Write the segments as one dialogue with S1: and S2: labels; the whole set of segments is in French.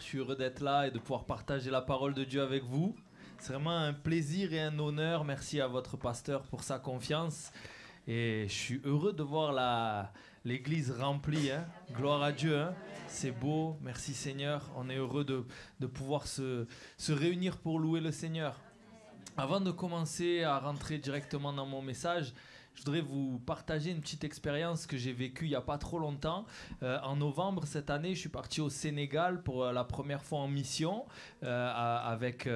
S1: Je suis heureux d'être là et de pouvoir partager la parole de Dieu avec vous. C'est vraiment un plaisir et un honneur. Merci à votre pasteur pour sa confiance. Et je suis heureux de voir l'église remplie. Hein. Gloire à Dieu. Hein. C'est beau. Merci Seigneur. On est heureux de pouvoir se réunir pour louer le Seigneur. Avant de commencer à rentrer directement dans mon message, je voudrais vous partager une petite expérience que j'ai vécue il n'y a pas trop longtemps. En novembre cette année, je suis parti au Sénégal pour la première fois en mission avec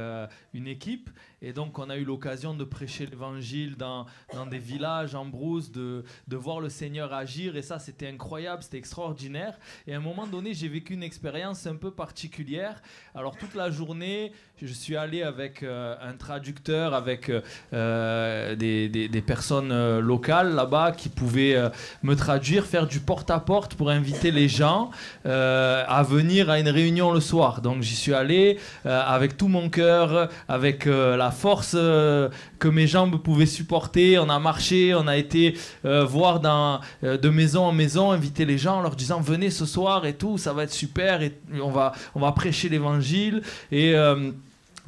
S1: une équipe. Et donc, on a eu l'occasion de prêcher l'évangile dans des villages en brousse, de voir le Seigneur agir. Et ça, c'était incroyable, c'était extraordinaire. Et à un moment donné, j'ai vécu une expérience un peu particulière. Alors, toute la journée, je suis allé avec un traducteur, avec des personnes locales là-bas qui pouvaient me traduire, faire du porte-à-porte pour inviter les gens à venir à une réunion le soir. Donc, j'y suis allé avec tout mon cœur, avec la force que mes jambes pouvaient supporter. On a marché, on a été voir de maison en maison, inviter les gens en leur disant venez ce soir et tout, ça va être super et on va prêcher l'évangile et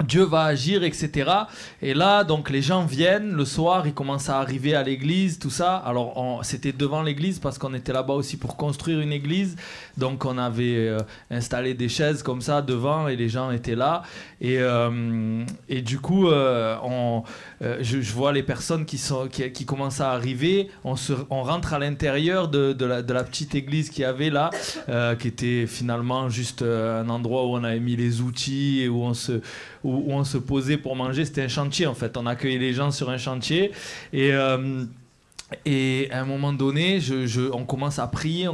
S1: Dieu va agir, etc. Et là, donc, les gens viennent, le soir, ils commencent à arriver à l'église, tout ça. Alors, c'était devant l'église parce qu'on était là-bas aussi pour construire une église. Donc, on avait installé des chaises comme ça devant et les gens étaient là. Et du coup, je vois les personnes qui commencent à arriver. On rentre à l'intérieur de la petite église qu'il y avait là, qui était finalement juste un endroit où on avait mis les outils et où on se posait pour manger. C'était un chantier en fait, on accueillait les gens sur un chantier et à un moment donné on commence à prier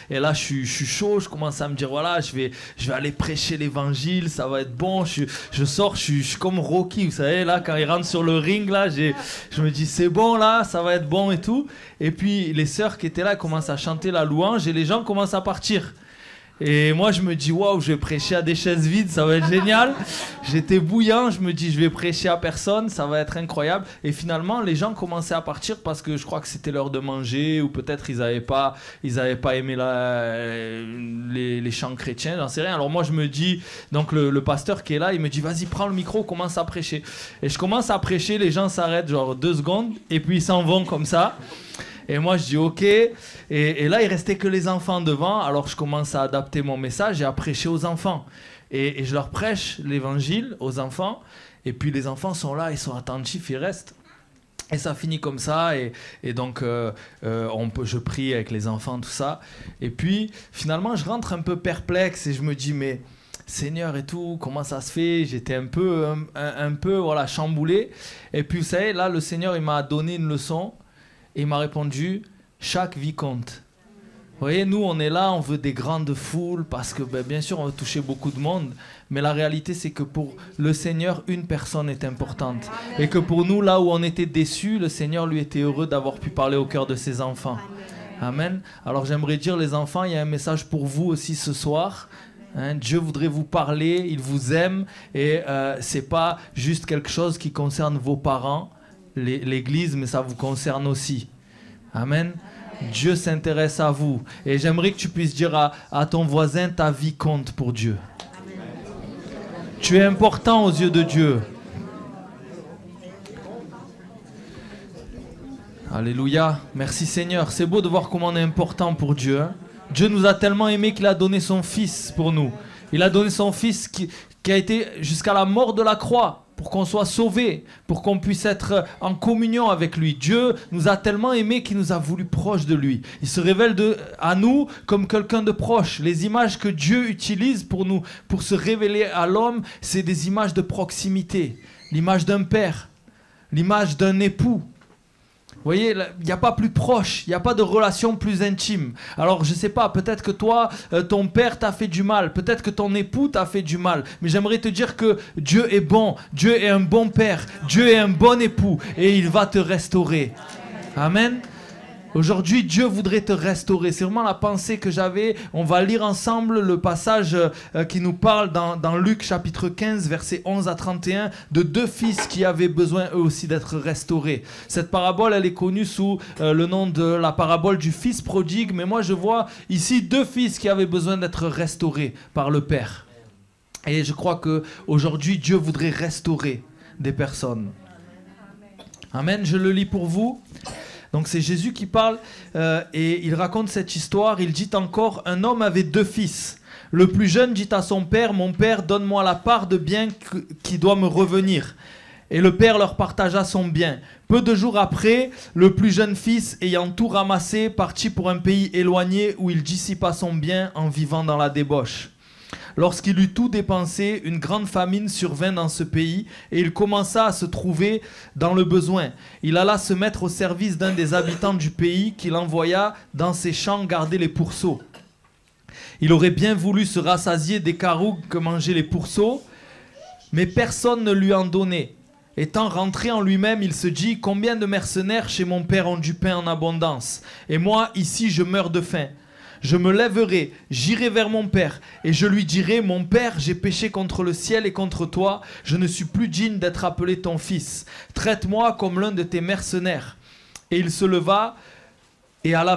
S1: et là je suis chaud, je commence à me dire voilà, je vais aller prêcher l'évangile, ça va être bon. Je sors, je suis comme Rocky, vous savez, là quand il rentre sur le ring là, je me dis c'est bon là, ça va être bon et tout. Et puis les sœurs qui étaient là commencent à chanter la louange et les gens commencent à partir. Et moi je me dis waouh, je vais prêcher à des chaises vides, ça va être génial. J'étais bouillant, je me dis je vais prêcher à personne, ça va être incroyable. Et finalement les gens commençaient à partir parce que je crois que c'était l'heure de manger ou peut-être ils avaient pas aimé les chants chrétiens, j'en sais rien. Alors moi je me dis, donc le pasteur qui est là, il me dit vas-y prends le micro, commence à prêcher. Et je commence à prêcher, les gens s'arrêtent genre 2 secondes et puis ils s'en vont comme ça. Et moi je dis ok, et là il restait que les enfants devant, alors je commence à adapter mon message et à prêcher aux enfants. Et je leur prêche l'évangile aux enfants, et puis les enfants sont là, ils sont attentifs, ils restent. Et ça finit comme ça, et donc je prie avec les enfants, tout ça. Et puis finalement je rentre un peu perplexe et je me dis mais Seigneur et tout, comment ça se fait? J'étais un peu voilà, chamboulé. Et puis vous savez, là le Seigneur il m'a donné une leçon. Et il m'a répondu, chaque vie compte. Vous voyez, nous, on est là, on veut des grandes foules parce que, bien sûr, on veut toucher beaucoup de monde. Mais la réalité, c'est que pour le Seigneur, une personne est importante. Et que pour nous, là où on était déçus, le Seigneur, lui, était heureux d'avoir pu parler au cœur de ses enfants. Amen. Alors, j'aimerais dire, les enfants, il y a un message pour vous aussi ce soir. Hein, Dieu voudrait vous parler, il vous aime. Et c'est pas juste quelque chose qui concerne vos parents, l'église, mais ça vous concerne aussi. Amen. Dieu s'intéresse à vous. Et j'aimerais que tu puisses dire à ton voisin, ta vie compte pour Dieu. Amen. Tu es important aux yeux de Dieu. Alléluia. Merci Seigneur. C'est beau de voir comment on est important pour Dieu. Hein? Dieu nous a tellement aimés qu'il a donné son Fils pour nous. Il a donné son Fils qui a été jusqu'à la mort de la croix, pour qu'on soit sauvés, pour qu'on puisse être en communion avec lui. Dieu nous a tellement aimés qu'il nous a voulu proches de lui. Il se révèle à nous comme quelqu'un de proche. Les images que Dieu utilise pour se révéler à l'homme, c'est des images de proximité. L'image d'un père, l'image d'un époux. Vous voyez, il n'y a pas plus proche, il n'y a pas de relation plus intime. Alors, je ne sais pas, peut-être que toi, ton père t'a fait du mal, peut-être que ton époux t'a fait du mal, mais j'aimerais te dire que Dieu est bon, Dieu est un bon père, Dieu est un bon époux, et il va te restaurer. Amen. Aujourd'hui, Dieu voudrait te restaurer. C'est vraiment la pensée que j'avais. On va lire ensemble le passage qui nous parle dans Luc chapitre 15, versets 11 à 31, de deux fils qui avaient besoin eux aussi d'être restaurés. Cette parabole, elle est connue sous le nom de la parabole du fils prodigue. Mais moi, je vois ici deux fils qui avaient besoin d'être restaurés par le Père. Et je crois qu'aujourd'hui, Dieu voudrait restaurer des personnes. Amen. Je le lis pour vous. Donc c'est Jésus qui parle et il raconte cette histoire. Il dit encore, un homme avait deux fils. Le plus jeune dit à son père, mon père, donne-moi la part de bien qui doit me revenir. Et le père leur partagea son bien. Peu de jours après, le plus jeune fils, ayant tout ramassé, partit pour un pays éloigné où il dissipa son bien en vivant dans la débauche. Lorsqu'il eut tout dépensé, une grande famine survint dans ce pays et il commença à se trouver dans le besoin. Il alla se mettre au service d'un des habitants du pays qu'il envoya dans ses champs garder les pourceaux. Il aurait bien voulu se rassasier des caroux que mangeaient les pourceaux, mais personne ne lui en donnait. Étant rentré en lui-même, il se dit « Combien de mercenaires chez mon père ont du pain en abondance, et moi, ici, je meurs de faim. Je me lèverai, j'irai vers mon père, et je lui dirai, mon père, j'ai péché contre le ciel et contre toi, je ne suis plus digne d'être appelé ton fils. Traite-moi comme l'un de tes mercenaires. » Et il se leva et alla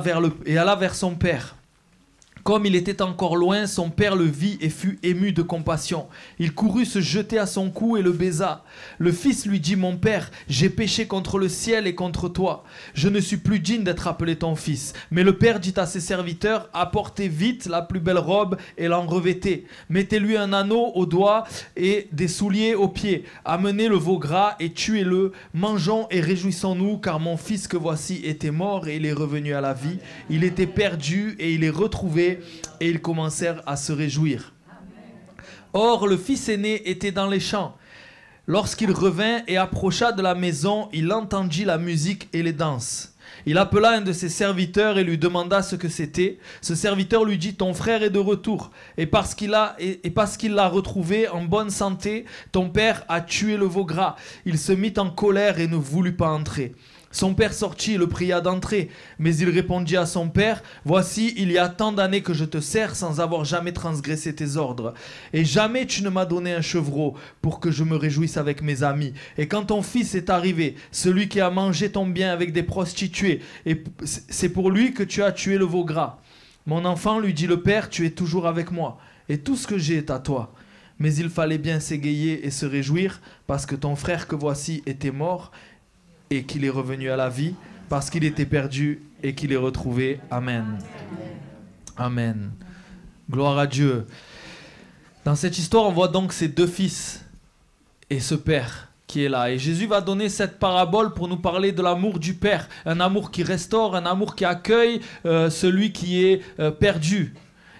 S1: vers son père. Comme il était encore loin, son père le vit et fut ému de compassion. Il courut se jeter à son cou et le baisa. Le fils lui dit, mon père, j'ai péché contre le ciel et contre toi. Je ne suis plus digne d'être appelé ton fils. Mais le père dit à ses serviteurs, apportez vite la plus belle robe et l'en revêtez. Mettez-lui un anneau au doigt et des souliers aux pieds. Amenez le veau gras et tuez-le. Mangeons et réjouissons-nous, car mon fils que voici était mort et il est revenu à la vie. Il était perdu et il est retrouvé. Et ils commencèrent à se réjouir. Or, le fils aîné était dans les champs. Lorsqu'il revint et approcha de la maison, il entendit la musique et les danses. Il appela un de ses serviteurs et lui demanda ce que c'était. Ce serviteur lui dit, ton frère est de retour. Et parce qu'il l'a retrouvé en bonne santé, ton père a tué le veau gras. Il se mit en colère et ne voulut pas entrer. Son père sortit et le pria d'entrer, mais il répondit à son père, « Voici, il y a tant d'années que je te sers sans avoir jamais transgressé tes ordres. Et jamais tu ne m'as donné un chevreau pour que je me réjouisse avec mes amis. Et quand ton fils est arrivé, celui qui a mangé ton bien avec des prostituées, et c'est pour lui que tu as tué le veau gras. Mon enfant, lui dit le père, tu es toujours avec moi, et tout ce que j'ai est à toi. Mais il fallait bien s'égayer et se réjouir, parce que ton frère que voici était mort, et qu'il est revenu à la vie, parce qu'il était perdu et qu'il est retrouvé. Amen. Amen. Gloire à Dieu. Dans cette histoire, on voit donc ces deux fils et ce père qui est là. Et Jésus va donner cette parabole pour nous parler de l'amour du Père. Un amour qui restaure, un amour qui accueille celui qui est perdu.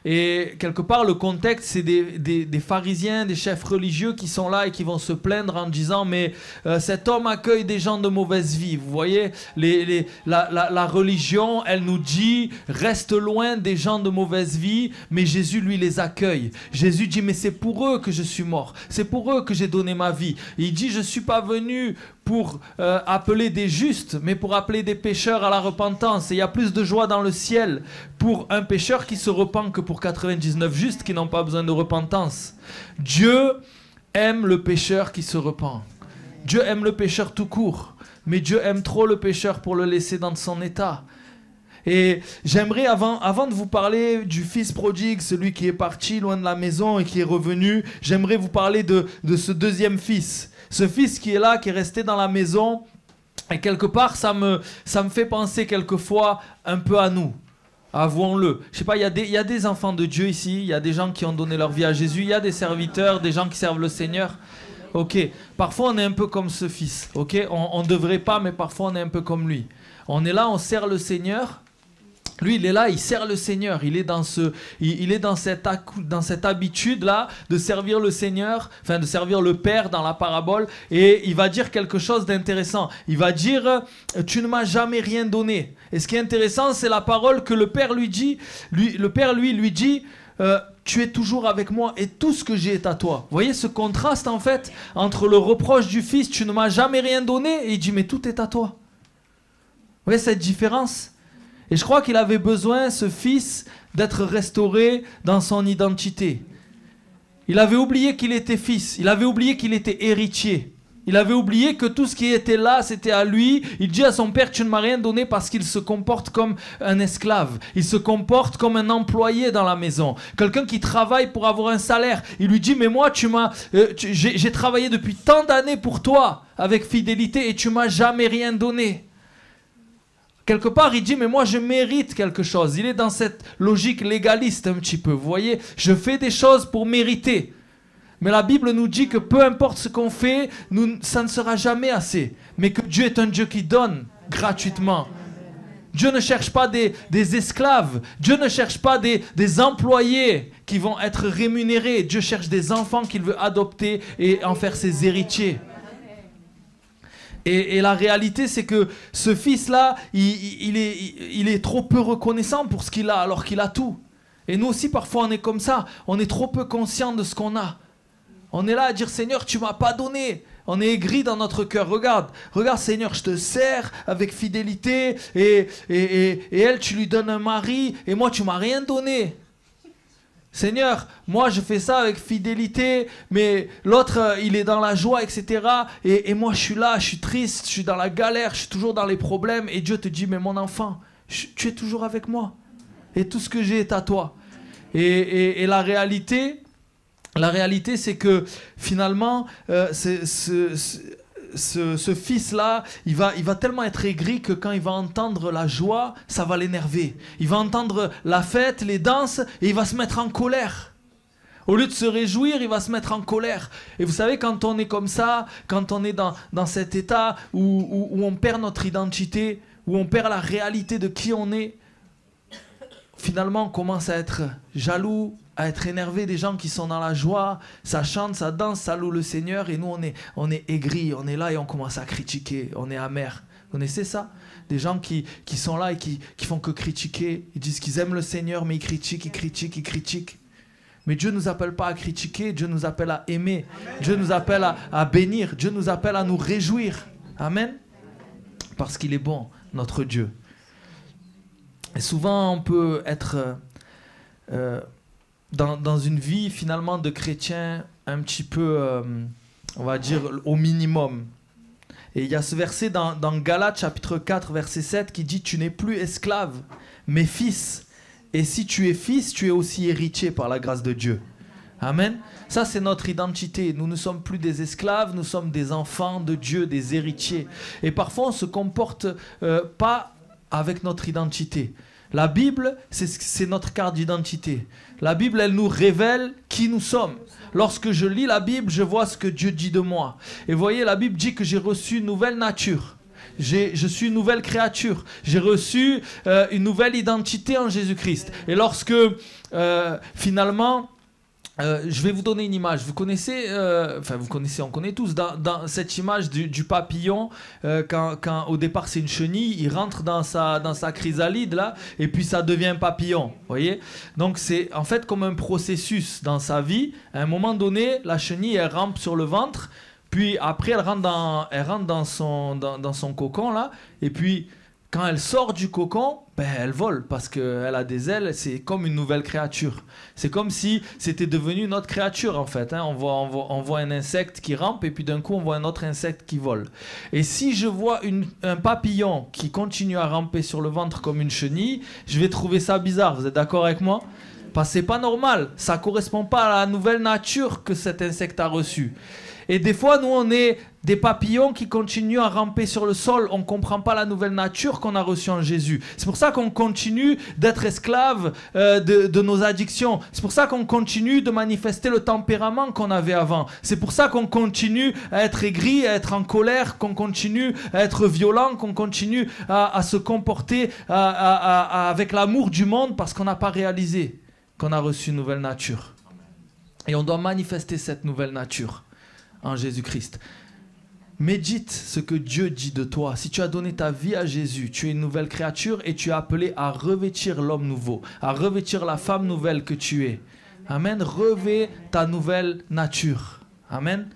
S1: Et quelque part, le contexte, c'est des pharisiens, des chefs religieux qui sont là et qui vont se plaindre en disant « Mais cet homme accueille des gens de mauvaise vie. » Vous voyez, la religion, elle nous dit « Reste loin des gens de mauvaise vie. » Mais Jésus, lui, les accueille. Jésus dit « Mais c'est pour eux que je suis mort. C'est pour eux que j'ai donné ma vie. » Il dit « Je ne suis pas venu pour appeler des justes, mais pour appeler des pécheurs à la repentance. Et il y a plus de joie dans le ciel pour un pécheur qui se repent que pour 99 justes qui n'ont pas besoin de repentance. Dieu aime le pécheur qui se repent. Dieu aime le pécheur tout court, mais Dieu aime trop le pécheur pour le laisser dans son état. Et j'aimerais, avant de vous parler du fils prodigue, celui qui est parti loin de la maison et qui est revenu, j'aimerais vous parler de ce deuxième fils. Ce fils qui est là, qui est resté dans la maison, et quelque part, ça me fait penser quelquefois un peu à nous. Avouons-le. Je sais pas, il y a des enfants de Dieu ici, il y a des gens qui ont donné leur vie à Jésus, il y a des serviteurs, des gens qui servent le Seigneur. Ok, parfois on est un peu comme ce fils, ok, on ne devrait pas, mais parfois on est un peu comme lui. On est là, on sert le Seigneur. Lui, il est là, il sert le Seigneur. Il est dans cette habitude-là de servir le Seigneur, enfin de servir le Père dans la parabole. Et il va dire quelque chose d'intéressant. Il va dire « Tu ne m'as jamais rien donné ». Et ce qui est intéressant, c'est la parole que le Père lui dit. Le Père, lui dit « Tu es toujours avec moi et tout ce que j'ai est à toi ». Vous voyez ce contraste, en fait, entre le reproche du Fils « Tu ne m'as jamais rien donné » et il dit « Mais tout est à toi ». Vous voyez cette différence ? Et je crois qu'il avait besoin, ce fils, d'être restauré dans son identité. Il avait oublié qu'il était fils, il avait oublié qu'il était héritier. Il avait oublié que tout ce qui était là, c'était à lui. Il dit à son père, tu ne m'as rien donné parce qu'il se comporte comme un esclave. Il se comporte comme un employé dans la maison. Quelqu'un qui travaille pour avoir un salaire. Il lui dit, mais moi, j'ai travaillé depuis tant d'années pour toi avec fidélité et tu m'as jamais rien donné. Quelque part, il dit, mais moi, je mérite quelque chose. Il est dans cette logique légaliste un petit peu. Vous voyez, je fais des choses pour mériter. Mais la Bible nous dit que peu importe ce qu'on fait, ça ne sera jamais assez. Mais que Dieu est un Dieu qui donne gratuitement. Dieu ne cherche pas des esclaves. Dieu ne cherche pas des employés qui vont être rémunérés. Dieu cherche des enfants qu'il veut adopter et en faire ses héritiers. Et la réalité, c'est que ce fils-là, il est trop peu reconnaissant pour ce qu'il a alors qu'il a tout. Et nous aussi, parfois, on est comme ça. On est trop peu conscient de ce qu'on a. On est là à dire, Seigneur, tu m'as pas donné. On est aigri dans notre cœur. Regarde, Seigneur, je te sers avec fidélité. Et elle, tu lui donnes un mari. Et moi, tu m'as rien donné. Seigneur, moi, je fais ça avec fidélité. Mais l'autre, il est dans la joie, etc. Et moi, je suis là, je suis triste, je suis dans la galère, je suis toujours dans les problèmes. Et Dieu te dit, mais mon enfant, tu es toujours avec moi. Et tout ce que j'ai est à toi. Et la réalité, c'est que finalement, ce fils-là, il va tellement être aigri que quand il va entendre la joie, ça va l'énerver. Il va entendre la fête, les danses, et il va se mettre en colère. Au lieu de se réjouir, il va se mettre en colère. Et vous savez, quand on est comme ça, quand on est dans cet état où on perd notre identité, où on perd la réalité de qui on est, finalement, on commence à être jaloux, à être énervé des gens qui sont dans la joie. Ça chante, ça danse, ça loue le Seigneur. Et nous, on est aigris, on est là et on commence à critiquer. On est amer. Vous connaissez ça? Des gens qui sont là et qui font que critiquer. Ils disent qu'ils aiment le Seigneur, mais ils critiquent. Mais Dieu ne nous appelle pas à critiquer. Dieu nous appelle à aimer. Dieu nous appelle à bénir. Dieu nous appelle à nous réjouir. Amen. Parce qu'il est bon, notre Dieu. Et souvent, on peut être dans une vie finalement de chrétien un petit peu, on va dire, au minimum. Et il y a ce verset dans Galates chapitre 4, verset 7 qui dit « Tu n'es plus esclave, mais fils. Et si tu es fils, tu es aussi héritier par la grâce de Dieu. » Amen. Ça, c'est notre identité. Nous ne sommes plus des esclaves, nous sommes des enfants de Dieu, des héritiers. Et parfois, on ne se comporte pas avec notre identité. La Bible, c'est notre carte d'identité. La Bible, elle nous révèle qui nous sommes. Lorsque je lis la Bible, je vois ce que Dieu dit de moi. Et vous voyez, la Bible dit que j'ai reçu une nouvelle nature. Je suis une nouvelle créature. J'ai reçu une nouvelle identité en Jésus-Christ. Et lorsque, finalement... je vais vous donner une image. Vous connaissez, on connaît tous, dans cette image du papillon, quand au départ c'est une chenille, il rentre dans sa chrysalide là, et puis ça devient un papillon. Voyez. Donc c'est en fait comme un processus dans sa vie. À un moment donné, la chenille elle rampe sur le ventre, puis après elle rentre dans son cocon là, et puis quand elle sort du cocon, elle vole parce qu'elle a des ailes, c'est comme une nouvelle créature. C'est comme si c'était devenu une autre créature en fait. Hein. On voit un insecte qui rampe et puis d'un coup on voit un autre insecte qui vole. Et si je vois un papillon qui continue à ramper sur le ventre comme une chenille, je vais trouver ça bizarre. Vous êtes d'accord avec moi? Parce que c'est pas normal. Ça ne correspond pas à la nouvelle nature que cet insecte a reçue. Et des fois, nous, on est des papillons qui continuent à ramper sur le sol. On ne comprend pas la nouvelle nature qu'on a reçue en Jésus. C'est pour ça qu'on continue d'être esclaves de nos addictions. C'est pour ça qu'on continue de manifester le tempérament qu'on avait avant. C'est pour ça qu'on continue à être aigri, à être en colère, qu'on continue à être violent, qu'on continue à se comporter avec l'amour du monde parce qu'on n'a pas réalisé qu'on a reçu une nouvelle nature. Et on doit manifester cette nouvelle nature en Jésus-Christ. Médite ce que Dieu dit de toi. Si tu as donné ta vie à Jésus, tu es une nouvelle créature et tu es appelé à revêtir l'homme nouveau, à revêtir la femme nouvelle que tu es. Amen. Revêt ta nouvelle nature. Amen.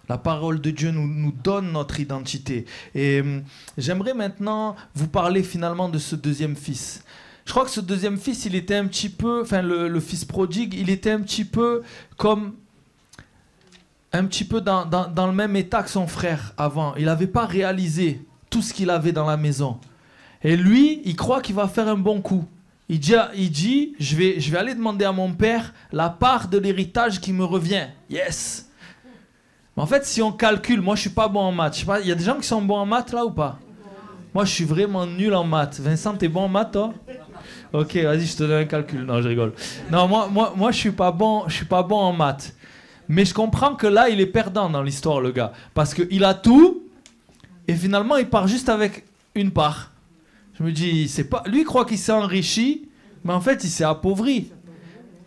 S1: La parole de Dieu nous donne notre identité. Et j'aimerais maintenant vous parler finalement de ce deuxième fils. Je crois que ce deuxième fils, il était un petit peu, enfin le fils prodigue, il était un petit peu comme, un petit peu dans le même état que son frère avant. Il n'avait pas réalisé tout ce qu'il avait dans la maison. Et lui, il croit qu'il va faire un bon coup. Il dit, je vais aller demander à mon père la part de l'héritage qui me revient. Yes! Mais en fait, si on calcule, moi je suis pas bon en maths. Il y a des gens qui sont bons en maths là ou pas? Moi je suis vraiment nul en maths. Vincent, t'es bon en maths toi? Ok, vas-y, je te donne un calcul. Non, je rigole. Non, moi je suis pas bon en maths. Mais je comprends que là, il est perdant dans l'histoire, le gars. Parce qu'il a tout, et finalement, il part juste avec une part. Je me dis, c'est pas... Lui, il croit qu'il s'est enrichi, mais en fait, il s'est appauvri.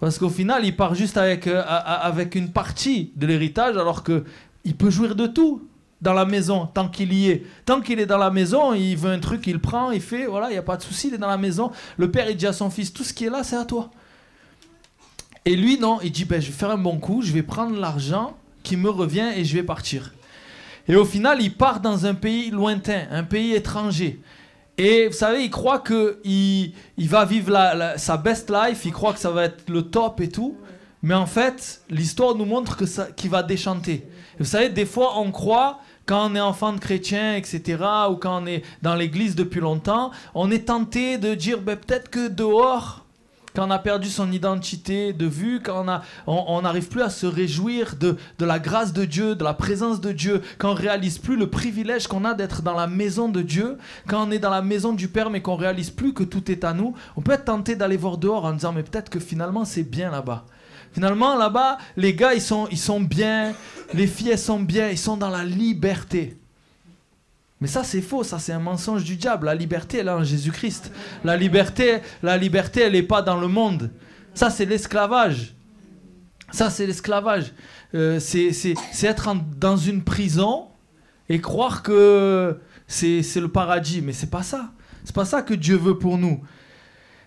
S1: Parce qu'au final, il part juste avec une partie de l'héritage, alors qu'il peut jouir de tout dans la maison, tant qu'il y est. Tant qu'il est dans la maison, il veut un truc, il prend, il fait, voilà, il n'y a pas de souci, il est dans la maison. Le père, il dit à son fils, tout ce qui est là, c'est à toi. Et lui, non, il dit, je vais faire un bon coup, je vais prendre l'argent qui me revient et je vais partir. Et au final, il part dans un pays lointain, un pays étranger. Et vous savez, il croit qu'il va vivre sa best life, il croit que ça va être le top et tout. Mais en fait, l'histoire nous montre qu'il va déchanter. Et vous savez, des fois, on croit, quand on est enfant de chrétien, etc., ou quand on est dans l'église depuis longtemps, on est tenté de dire, peut-être que dehors, quand on a perdu son identité de vue, quand on n'arrive plus à se réjouir de la grâce de Dieu, de la présence de Dieu, quand on ne réalise plus le privilège qu'on a d'être dans la maison de Dieu, quand on est dans la maison du Père mais qu'on ne réalise plus que tout est à nous, on peut être tenté d'aller voir dehors en disant mais peut-être que finalement c'est bien là-bas. Finalement là-bas, les gars ils sont bien, les filles elles sont bien, ils sont dans la liberté. Mais ça c'est faux, ça c'est un mensonge du diable. La liberté elle est en Jésus-Christ. La liberté elle n'est pas dans le monde. Ça c'est l'esclavage. Ça c'est l'esclavage. C'est être dans une prison et croire que c'est le paradis. Mais c'est pas ça. C'est pas ça que Dieu veut pour nous.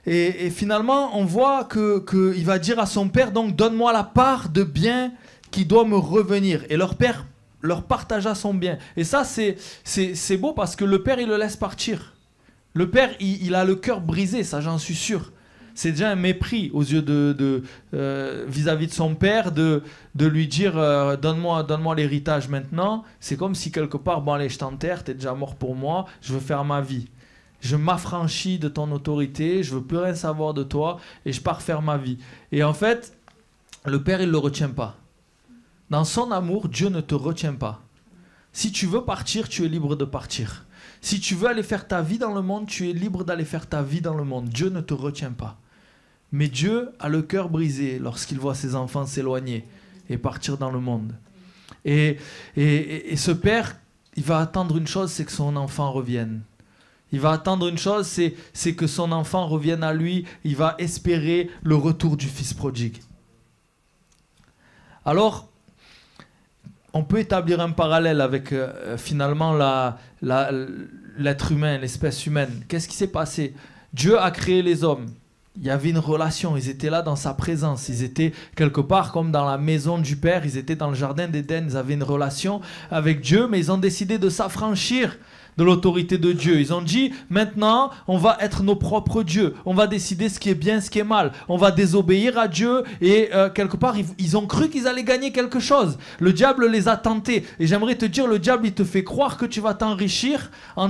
S1: Et finalement on voit qu'il va dire à son père, donc donne-moi la part de bien qui doit me revenir. Et leur père leur partagea son bien. Et ça, c'est beau parce que le père, il le laisse partir. Le père, il a le cœur brisé, ça j'en suis sûr. C'est déjà un mépris aux yeux vis-à-vis de son père de lui dire donne-moi l'héritage maintenant. C'est comme si quelque part, bon allez, je t'enterre, t'es déjà mort pour moi, je veux faire ma vie. Je m'affranchis de ton autorité, je veux plus rien savoir de toi et je pars faire ma vie. Et en fait, le père, il ne le retient pas. Dans son amour, Dieu ne te retient pas. Si tu veux partir, tu es libre de partir. Si tu veux aller faire ta vie dans le monde, tu es libre d'aller faire ta vie dans le monde. Dieu ne te retient pas. Mais Dieu a le cœur brisé lorsqu'il voit ses enfants s'éloigner et partir dans le monde. Et ce père, il va attendre une chose, c'est que son enfant revienne. Il va attendre une chose, c'est que son enfant revienne à lui. Il va espérer le retour du fils prodigue. Alors, on peut établir un parallèle avec finalement l'être humain, l'espèce humaine. Qu'est-ce qui s'est passé? Dieu a créé les hommes. Il y avait une relation, ils étaient là dans sa présence. Ils étaient quelque part comme dans la maison du Père, ils étaient dans le jardin d'Éden, ils avaient une relation avec Dieu, mais ils ont décidé de s'affranchir de l'autorité de Dieu. Ils ont dit, maintenant, on va être nos propres dieux. On va décider ce qui est bien, ce qui est mal. On va désobéir à Dieu et quelque part, ils ont cru qu'ils allaient gagner quelque chose. Le diable les a tentés. Et j'aimerais te dire, le diable, il te fait croire que tu vas t'enrichir en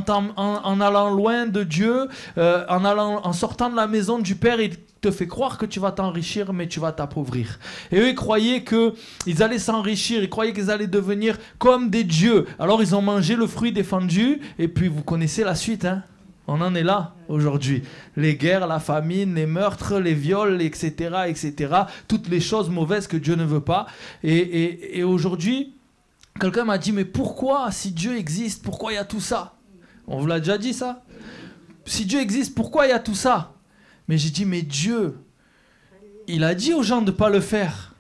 S1: allant loin de Dieu, en sortant de la maison du Père. Il te fait croire que tu vas t'enrichir, mais tu vas t'appauvrir. Et eux, ils croyaient qu'ils allaient s'enrichir, ils croyaient qu'ils allaient devenir comme des dieux. Alors, ils ont mangé le fruit défendu, et puis vous connaissez la suite, hein. On en est là, aujourd'hui. Les guerres, la famine, les meurtres, les viols, etc., etc. Toutes les choses mauvaises que Dieu ne veut pas. Et aujourd'hui, quelqu'un m'a dit, mais pourquoi, si Dieu existe, pourquoi il y a tout ça? On vous l'a déjà dit, ça? Si Dieu existe, pourquoi il y a tout ça? Mais j'ai dit, mais Dieu, il a dit aux gens de ne pas le faire.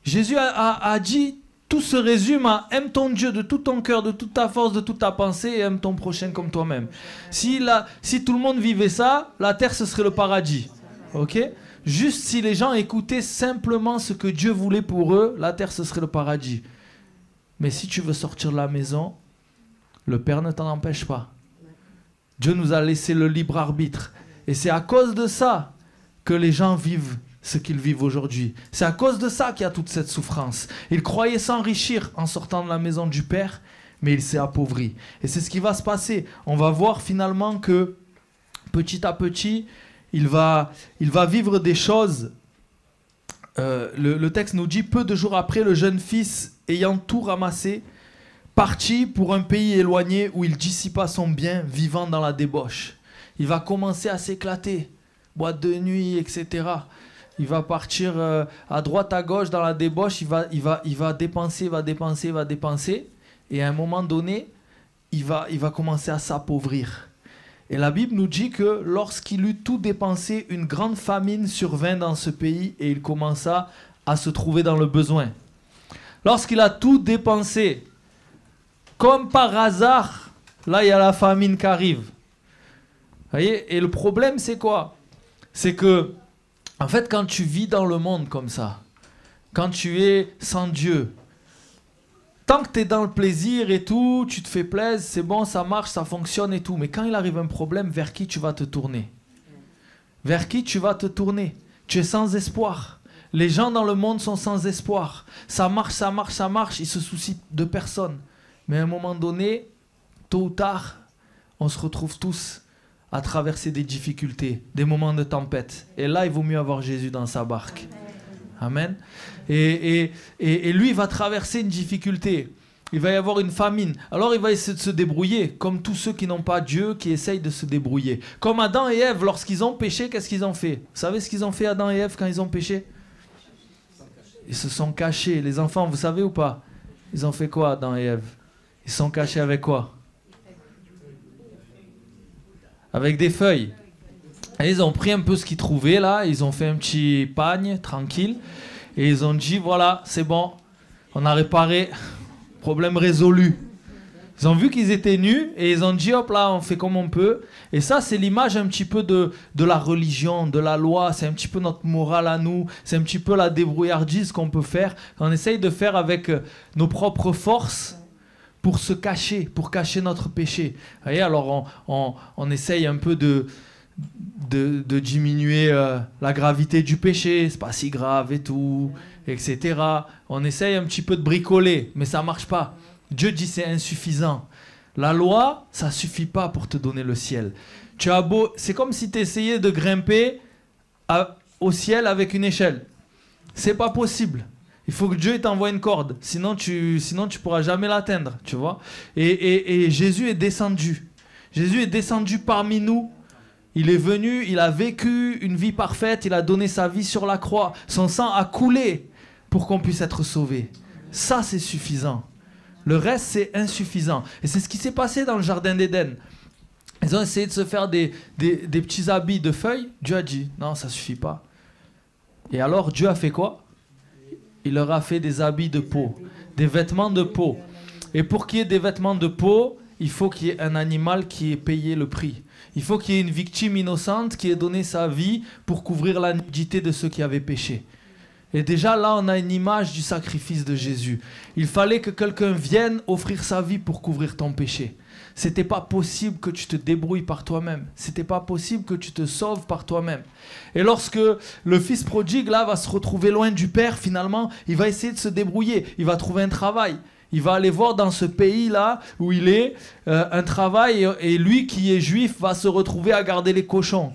S1: Jésus a dit, tout se résume à aime ton Dieu de tout ton cœur, de toute ta force, de toute ta pensée et aime ton prochain comme toi-même. Si tout le monde vivait ça, la terre ce serait le paradis. Ok? Juste si les gens écoutaient simplement ce que Dieu voulait pour eux, la terre ce serait le paradis. Mais si tu veux sortir de la maison, le Père ne t'en empêche pas. Dieu nous a laissé le libre arbitre. Et c'est à cause de ça que les gens vivent ce qu'ils vivent aujourd'hui. C'est à cause de ça qu'il y a toute cette souffrance. Il croyait s'enrichir en sortant de la maison du Père, mais il s'est appauvri. Et c'est ce qui va se passer. On va voir finalement que petit à petit, il va vivre des choses. Le texte nous dit, peu de jours après, le jeune fils, ayant tout ramassé, partit pour un pays éloigné où il dissipa son bien, vivant dans la débauche. Il va commencer à s'éclater, boîte de nuit, etc. Il va partir à droite, à gauche dans la débauche, il va dépenser. Et à un moment donné, il va commencer à s'appauvrir. Et la Bible nous dit que lorsqu'il eut tout dépensé, une grande famine survint dans ce pays et il commença à se trouver dans le besoin. Lorsqu'il a tout dépensé, comme par hasard, là il y a la famine qui arrive. Vous voyez? Et le problème c'est quoi? C'est que, en fait, quand tu vis dans le monde comme ça, quand tu es sans Dieu, tant que tu es dans le plaisir et tout, tu te fais plaisir, c'est bon, ça marche, ça fonctionne et tout. Mais quand il arrive un problème, vers qui tu vas te tourner? Vers qui tu vas te tourner? Tu es sans espoir. Les gens dans le monde sont sans espoir. Ça marche, ils se soucient de personne. Mais à un moment donné, tôt ou tard, on se retrouve tous à traverser des difficultés, des moments de tempête. Et là, il vaut mieux avoir Jésus dans sa barque. Amen. Et lui, il va traverser une difficulté. Il va y avoir une famine. Alors, il va essayer de se débrouiller, comme tous ceux qui n'ont pas Dieu, qui essayent de se débrouiller. Comme Adam et Ève, lorsqu'ils ont péché, qu'est-ce qu'ils ont fait? Vous savez ce qu'ils ont fait, Adam et Ève, quand ils ont péché? Ils se sont cachés. Les enfants, vous savez ou pas? Ils ont fait quoi, Adam et Ève? Ils se sont cachés avec quoi? Avec des feuilles. Et ils ont pris un peu ce qu'ils trouvaient là, ils ont fait un petit pagne tranquille et ils ont dit voilà, c'est bon, on a réparé, problème résolu. Ils ont vu qu'ils étaient nus et ils ont dit hop là, on fait comme on peut. Et ça, c'est l'image un petit peu de la religion, de la loi, c'est un petit peu notre morale à nous, c'est un petit peu la débrouillardise qu'on peut faire. On essaye de faire avec nos propres forces pour se cacher, pour cacher notre péché. Vous voyez, alors on essaye un peu de diminuer la gravité du péché, c'est pas si grave et tout, etc. On essaye un petit peu de bricoler, mais ça marche pas. Dieu dit c'est insuffisant. La loi, ça suffit pas pour te donner le ciel. C'est comme si tu essayais de grimper au ciel avec une échelle. C'est pas possible. Il faut que Dieu t'envoie une corde, sinon tu pourras jamais l'atteindre, tu vois. Et Jésus est descendu. Jésus est descendu parmi nous. Il est venu, il a vécu une vie parfaite, il a donné sa vie sur la croix. Son sang a coulé pour qu'on puisse être sauvé. Ça, c'est suffisant. Le reste, c'est insuffisant. Et c'est ce qui s'est passé dans le jardin d'Éden. Ils ont essayé de se faire des petits habits de feuilles. Dieu a dit, non, ça suffit pas. Et alors, Dieu a fait quoi? Il leur a fait des habits de peau, des vêtements de peau. Et pour qu'il y ait des vêtements de peau, il faut qu'il y ait un animal qui ait payé le prix. Il faut qu'il y ait une victime innocente qui ait donné sa vie pour couvrir la nudité de ceux qui avaient péché. Et déjà là, on a une image du sacrifice de Jésus. Il fallait que quelqu'un vienne offrir sa vie pour couvrir ton péché. C'était pas possible que tu te débrouilles par toi-même. C'était pas possible que tu te sauves par toi-même. Et lorsque le fils prodigue là va se retrouver loin du père, finalement, il va essayer de se débrouiller. Il va trouver un travail. Il va aller voir dans ce pays-là où il est un travail et lui qui est juif va se retrouver à garder les cochons.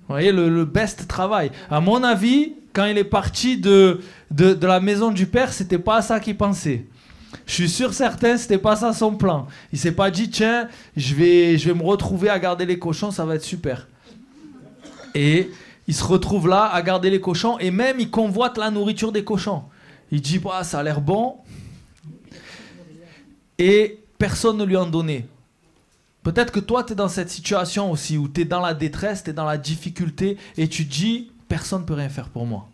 S1: Vous voyez, le best travail. À mon avis, quand il est parti de la maison du père, c'était pas à ça qu'il pensait. Je suis sûr certain, c'était pas ça son plan. Il s'est pas dit tiens, je vais me retrouver à garder les cochons, ça va être super. Et il se retrouve là à garder les cochons et même il convoite la nourriture des cochons. Il dit bah, ça a l'air bon. Et personne ne lui en donnait. Peut-être que toi, tu es dans cette situation aussi, où tu es dans la détresse, tu es dans la difficulté, et tu dis, personne ne peut rien faire pour moi.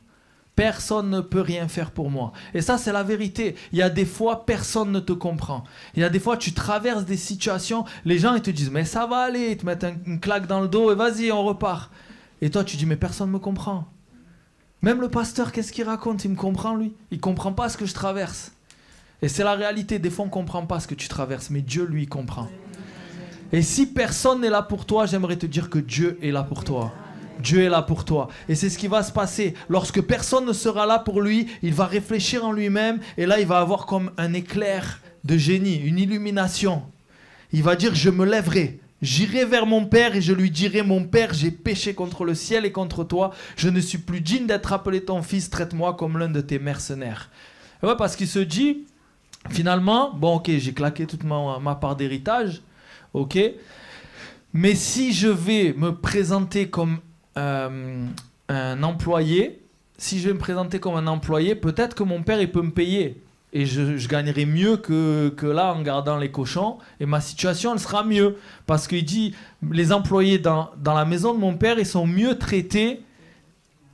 S1: Personne ne peut rien faire pour moi. Et ça, c'est la vérité. Il y a des fois, personne ne te comprend. Il y a des fois, tu traverses des situations, les gens ils te disent, mais ça va aller, ils te mettent une claque dans le dos, et vas-y, on repart. Et toi, tu dis, mais personne ne me comprend. Même le pasteur, qu'est-ce qu'il raconte? Il me comprend, lui. Il ne comprend pas ce que je traverse. Et c'est la réalité. Des fois, on ne comprend pas ce que tu traverses, mais Dieu, lui, comprend. Et si personne n'est là pour toi, j'aimerais te dire que Dieu est là pour toi. Dieu est là pour toi. Et c'est ce qui va se passer. Lorsque personne ne sera là pour lui, il va réfléchir en lui-même. Et là, il va avoir comme un éclair de génie, une illumination. Il va dire, je me lèverai. J'irai vers mon Père et je lui dirai, mon Père, j'ai péché contre le ciel et contre toi. Je ne suis plus digne d'être appelé ton fils. Traite-moi comme l'un de tes mercenaires. Et ouais, parce qu'il se dit, finalement, bon, ok, j'ai claqué toute ma part d'héritage. Ok. Mais si je vais me présenter comme un employé, peut-être que mon père il peut me payer et je gagnerai mieux que là en gardant les cochons et ma situation elle sera mieux parce qu'il dit les employés dans la maison de mon père ils sont mieux traités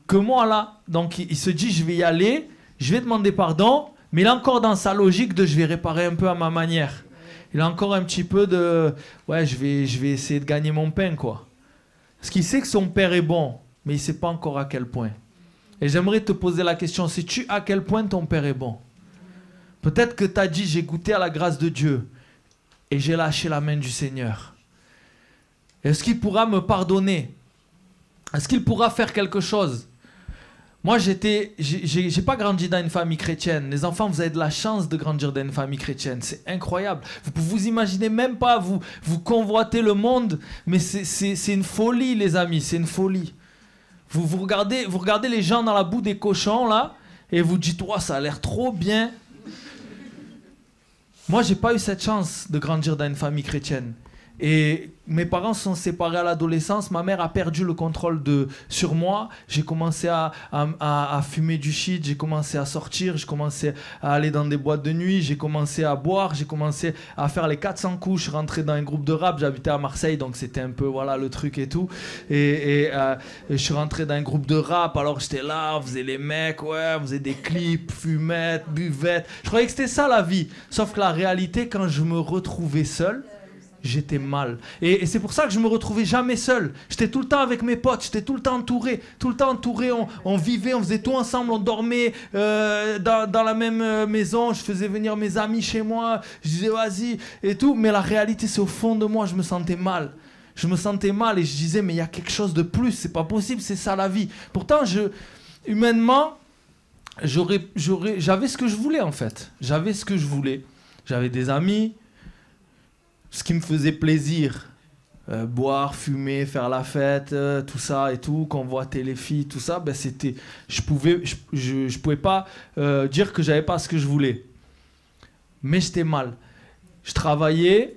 S1: que moi là, donc il se dit je vais y aller, je vais demander pardon, mais il est encore dans sa logique de je vais réparer un peu à ma manière, il a encore un petit peu de ouais je vais essayer de gagner mon pain quoi. Parce qu'il sait que son père est bon, mais il ne sait pas encore à quel point. Et j'aimerais te poser la question, sais-tu à quel point ton père est bon? Peut-être que tu as dit, j'ai goûté à la grâce de Dieu et j'ai lâché la main du Seigneur. Est-ce qu'il pourra me pardonner? Est-ce qu'il pourra faire quelque chose? Moi, j'ai pas grandi dans une famille chrétienne. Les enfants, vous avez de la chance de grandir dans une famille chrétienne. C'est incroyable. Vous imaginez même pas, vous convoitez le monde, mais c'est une folie, les amis, c'est une folie. Vous regardez les gens dans la boue des cochons, là, et vous dites, oh, ça a l'air trop bien. Moi, j'ai pas eu cette chance de grandir dans une famille chrétienne. Et mes parents se sont séparés à l'adolescence. Ma mère a perdu le contrôle sur moi. J'ai commencé à fumer du shit. J'ai commencé à sortir. J'ai commencé à aller dans des boîtes de nuit. J'ai commencé à boire. J'ai commencé à faire les 400 coups. Je suis rentré dans un groupe de rap. J'habitais à Marseille, donc c'était un peu voilà, le truc et tout. Et je suis rentré dans un groupe de rap. Alors j'étais là, on faisait les mecs, ouais, on faisait des clips, fumettes, buvettes. Je croyais que c'était ça la vie. Sauf que la réalité, quand je me retrouvais seul, j'étais mal. Et c'est pour ça que je me retrouvais jamais seul. J'étais tout le temps avec mes potes, j'étais tout le temps entouré. On vivait, on faisait tout ensemble, on dormait dans la même maison. Je faisais venir mes amis chez moi. Je disais vas-y et tout. Mais la réalité, c'est au fond de moi, je me sentais mal. Je me sentais mal et je disais mais il y a quelque chose de plus. C'est pas possible, c'est ça la vie. Pourtant, humainement, j'avais ce que je voulais en fait. J'avais ce que je voulais. J'avais des amis. Ce qui me faisait plaisir, boire, fumer, faire la fête, tout ça et tout, convoiter les filles, tout ça, ben c'était, je pouvais pas dire que j'avais pas ce que je voulais. Mais j'étais mal. Je travaillais,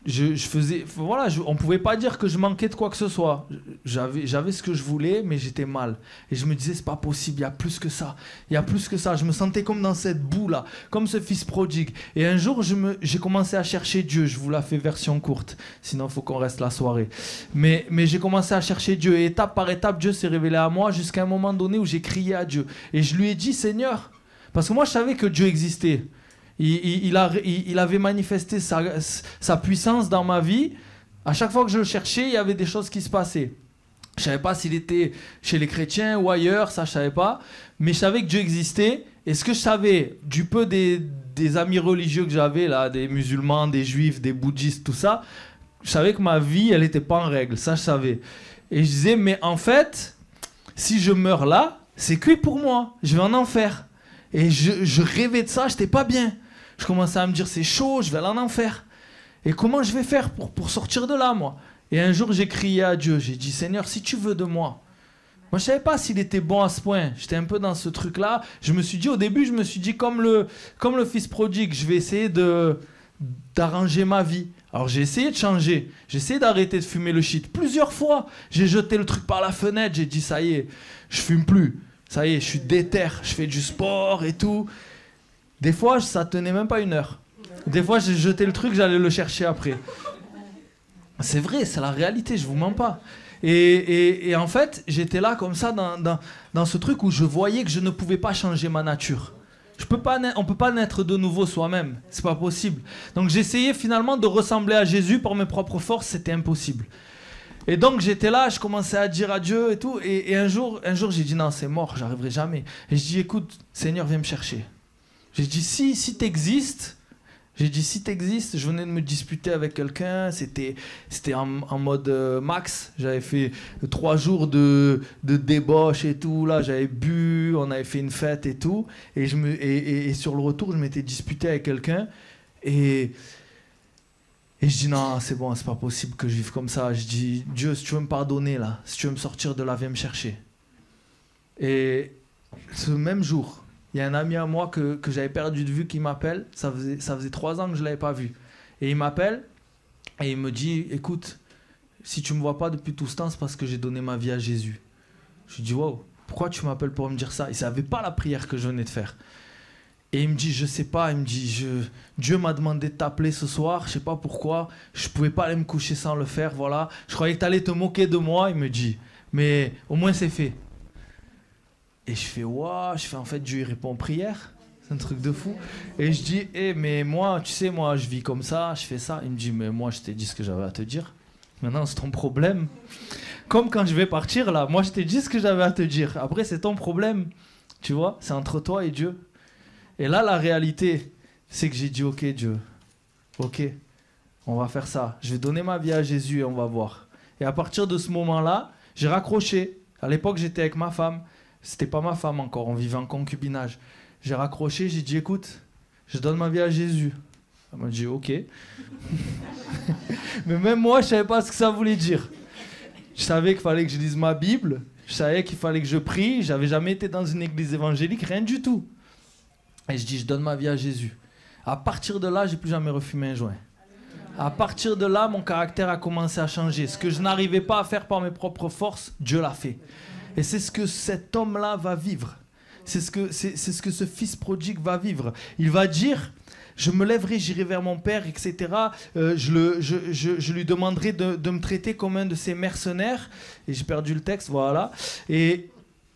S1: je faisais, voilà, on pouvait pas dire que je manquais de quoi que ce soit. J'avais ce que je voulais, mais j'étais mal. Et je me disais, c'est pas possible, il y a plus que ça. Il y a plus que ça. Je me sentais comme dans cette boue là, comme ce fils prodigue. Et un jour, j'ai commencé à chercher Dieu. Je vous la fais version courte, sinon il faut qu'on reste la soirée. Mais j'ai commencé à chercher Dieu. Et étape par étape, Dieu s'est révélé à moi jusqu'à un moment donné où j'ai crié à Dieu. Et je lui ai dit, Seigneur, parce que moi je savais que Dieu existait. Il avait manifesté sa puissance dans ma vie. À chaque fois que je le cherchais, il y avait des choses qui se passaient. Je ne savais pas s'il était chez les chrétiens ou ailleurs, ça je ne savais pas. Mais je savais que Dieu existait. Et ce que je savais, du peu des amis religieux que j'avais, là, des musulmans, des juifs, des bouddhistes, tout ça, je savais que ma vie, elle n'était pas en règle. Ça, je savais. Et je disais, mais en fait, si je meurs là, c'est cuit pour moi. Je vais en enfer. Et je rêvais de ça, je n'étais pas bien. Je commençais à me dire, c'est chaud, je vais aller en enfer. Et comment je vais faire pour sortir de là, moi? Et un jour, j'ai crié à Dieu. J'ai dit, Seigneur, si tu veux de moi. Moi, je ne savais pas s'il était bon à ce point. J'étais un peu dans ce truc-là. Au début, je me suis dit, comme le fils prodigue, je vais essayer d'arranger ma vie. Alors, j'ai essayé de changer. J'ai essayé d'arrêter de fumer le shit. Plusieurs fois, j'ai jeté le truc par la fenêtre. J'ai dit, ça y est, je fume plus. Ça y est, je suis déter. Je fais du sport et tout. Des fois, ça tenait même pas 1 heure. Des fois, j'ai jeté le truc, j'allais le chercher après. C'est vrai, c'est la réalité, je vous mens pas. Et en fait, j'étais là comme ça dans ce truc où je voyais que je ne pouvais pas changer ma nature. On peut pas naître de nouveau soi-même, c'est pas possible. Donc j'essayais finalement de ressembler à Jésus par mes propres forces, c'était impossible. Et donc j'étais là, je commençais à dire à Dieu et tout. Et un jour j'ai dit non, c'est mort, j'arriverai jamais. Et je dis écoute, Seigneur, viens me chercher. J'ai dit, si t'existes, je venais de me disputer avec quelqu'un, c'était en mode max, j'avais fait 3 jours de débauche et tout, là j'avais bu, on avait fait une fête et tout, et sur le retour je m'étais disputé avec quelqu'un, et je dis non, c'est bon, c'est pas possible que je vive comme ça. Je dis, Dieu, si tu veux me pardonner là, si tu veux me sortir de là, viens me chercher. Et ce même jour, il y a un ami à moi que j'avais perdu de vue qui m'appelle. Ça faisait 3 ans que je ne l'avais pas vu. Et il m'appelle et il me dit, écoute, si tu ne me vois pas depuis tout ce temps, c'est parce que j'ai donné ma vie à Jésus. Je lui dis, wow, pourquoi tu m'appelles pour me dire ça? Il ne savait pas la prière que je venais de faire. Et il me dit, je sais pas, il me dit, Dieu m'a demandé de t'appeler ce soir, je sais pas pourquoi, je pouvais pas aller me coucher sans le faire, voilà. Je croyais que tu allais te moquer de moi, il me dit, mais au moins c'est fait. Et je fais, waouh, en fait, Dieu il répond en prière, c'est un truc de fou. Et je dis, mais moi, tu sais, moi, je vis comme ça, je fais ça. Il me dit, mais moi, je t'ai dit ce que j'avais à te dire. Maintenant, c'est ton problème. Comme quand je vais partir là, moi, je t'ai dit ce que j'avais à te dire. Après, c'est ton problème, tu vois, c'est entre toi et Dieu. Et là, la réalité, c'est que j'ai dit, ok Dieu, ok, on va faire ça. Je vais donner ma vie à Jésus et on va voir. Et à partir de ce moment-là, j'ai raccroché. À l'époque, j'étais avec ma femme. C'était pas ma femme encore, on vivait en concubinage. J'ai raccroché, j'ai dit, écoute, je donne ma vie à Jésus. Elle m'a dit, ok. Mais même moi, je savais pas ce que ça voulait dire. Je savais qu'il fallait que je lise ma Bible. Je savais qu'il fallait que je prie. J'avais jamais été dans une église évangélique, rien du tout. Et je dis, je donne ma vie à Jésus. À partir de là, j'ai plus jamais refumé un joint. À partir de là, mon caractère a commencé à changer. Ce que je n'arrivais pas à faire par mes propres forces, Dieu l'a fait. Et c'est ce que cet homme-là va vivre. C'est ce que ce fils prodigue va vivre. Il va dire, je me lèverai, j'irai vers mon père, etc. Je lui demanderai de me traiter comme un de ses mercenaires. Et j'ai perdu le texte, voilà. Et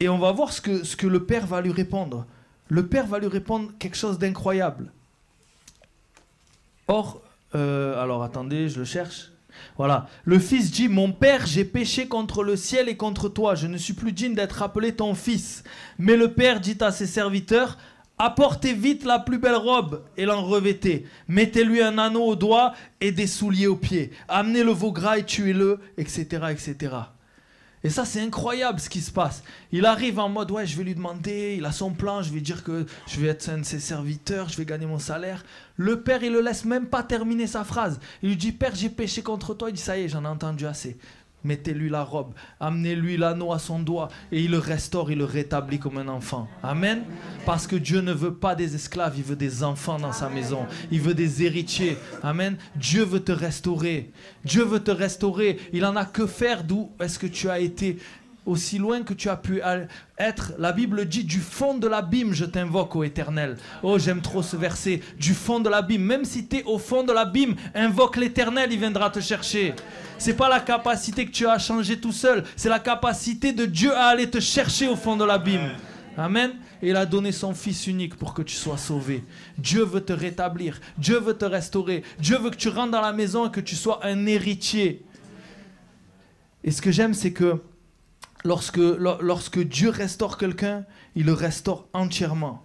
S1: on va voir ce que le père va lui répondre. Le père va lui répondre quelque chose d'incroyable. Or, alors attendez, je le cherche. Voilà. Le fils dit, mon père, j'ai péché contre le ciel et contre toi. Je ne suis plus digne d'être appelé ton fils. Mais le père dit à ses serviteurs, apportez vite la plus belle robe et l'en revêtez. Mettez-lui un anneau au doigt et des souliers aux pieds. Amenez le veau gras et tuez-le, etc., etc. Et ça, c'est incroyable ce qui se passe. Il arrive en mode, ouais, je vais lui demander, il a son plan, je vais dire que je vais être un de ses serviteurs, je vais gagner mon salaire. Le père, il le laisse même pas terminer sa phrase. Il lui dit, père, j'ai péché contre toi. Il dit, ça y est, j'en ai entendu assez. Mettez-lui la robe, amenez-lui l'anneau à son doigt et il le restaure, il le rétablit comme un enfant. Amen. Parce que Dieu ne veut pas des esclaves, il veut des enfants dans sa maison. Il veut des héritiers. Amen. Dieu veut te restaurer. Dieu veut te restaurer. Il en a que faire d'où est-ce que tu as été, aussi loin que tu as pu être. La Bible dit, du fond de l'abîme, je t'invoque, ô Éternel. Oh, j'aime trop ce verset. Du fond de l'abîme. Même si tu es au fond de l'abîme, invoque l'Éternel, il viendra te chercher. C'est pas la capacité que tu as à changer tout seul. C'est la capacité de Dieu à aller te chercher au fond de l'abîme. Amen. Et il a donné son Fils unique pour que tu sois sauvé. Dieu veut te rétablir. Dieu veut te restaurer. Dieu veut que tu rentres dans la maison et que tu sois un héritier. Et ce que j'aime, c'est que lorsque Dieu restaure quelqu'un, il le restaure entièrement.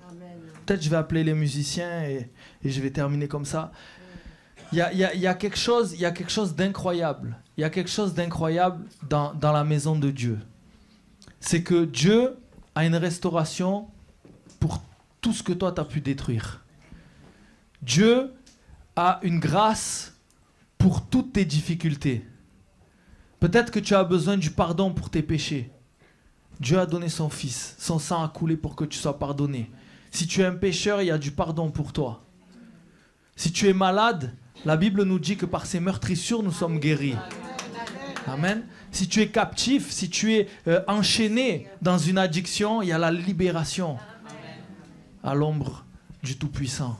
S1: Peut-être je vais appeler les musiciens et je vais terminer comme ça. Il y a quelque chose d'incroyable. Il y a quelque chose d'incroyable dans la maison de Dieu. C'est que Dieu a une restauration pour tout ce que toi tu as pu détruire. Dieu a une grâce pour toutes tes difficultés. Peut-être que tu as besoin du pardon pour tes péchés. Dieu a donné son Fils, son sang a coulé pour que tu sois pardonné. Si tu es un pécheur, il y a du pardon pour toi. Si tu es malade, la Bible nous dit que par ses meurtrissures, nous sommes guéris. Amen. Si tu es captif, si tu es enchaîné dans une addiction, il y a la libération à l'ombre du Tout-Puissant.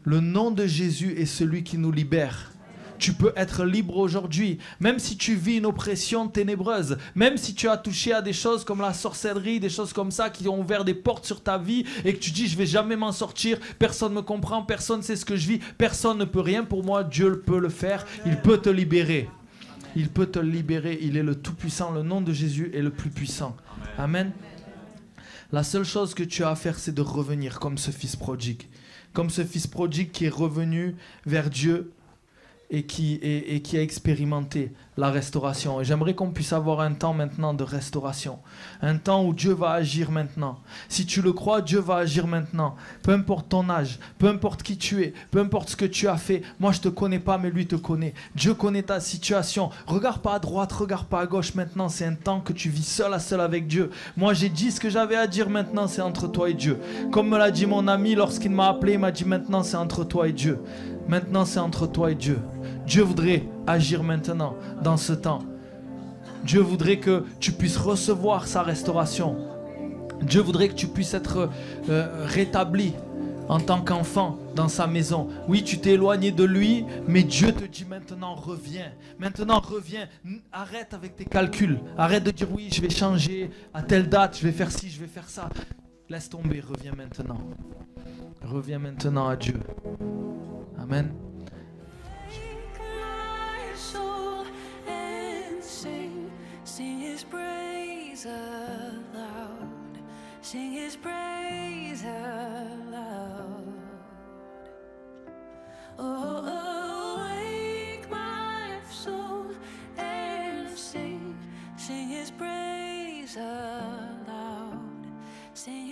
S1: Le nom de Jésus est celui qui nous libère. Tu peux être libre aujourd'hui, même si tu vis une oppression ténébreuse, même si tu as touché à des choses comme la sorcellerie, des choses comme ça qui ont ouvert des portes sur ta vie et que tu dis je vais jamais m'en sortir, personne ne me comprend, personne ne sait ce que je vis, personne ne peut rien pour moi, Dieu peut le faire, il peut te libérer. Il peut te libérer, il est le Tout-Puissant, le nom de Jésus est le plus puissant. Amen. La seule chose que tu as à faire, c'est de revenir comme ce fils prodigue. Comme ce fils prodigue qui est revenu vers Dieu et qui a expérimenté la restauration. Et j'aimerais qu'on puisse avoir un temps maintenant de restauration. Un temps où Dieu va agir maintenant. Si tu le crois, Dieu va agir maintenant. Peu importe ton âge, peu importe qui tu es, peu importe ce que tu as fait. Moi, je ne te connais pas, mais lui te connaît. Dieu connaît ta situation. Regarde pas à droite, regarde pas à gauche maintenant. C'est un temps que tu vis seul à seul avec Dieu. Moi, j'ai dit ce que j'avais à dire maintenant, c'est entre toi et Dieu. Comme me l'a dit mon ami lorsqu'il m'a appelé, il m'a dit maintenant, c'est entre toi et Dieu. Maintenant, c'est entre toi et Dieu. Dieu voudrait agir maintenant, dans ce temps. Dieu voudrait que tu puisses recevoir sa restauration. Dieu voudrait que tu puisses être rétabli en tant qu'enfant dans sa maison. Oui, tu t'es éloigné de lui, mais Dieu te dit maintenant reviens. Maintenant reviens. Arrête avec tes calculs. Arrête de dire oui, je vais changer à telle date, je vais faire ci, je vais faire ça. Laisse tomber, reviens maintenant. Reviens maintenant à Dieu. Amen.
S2: Sing his praise aloud. Sing his praise aloud. Oh, awake my soul and sing. Sing his praise aloud. Sing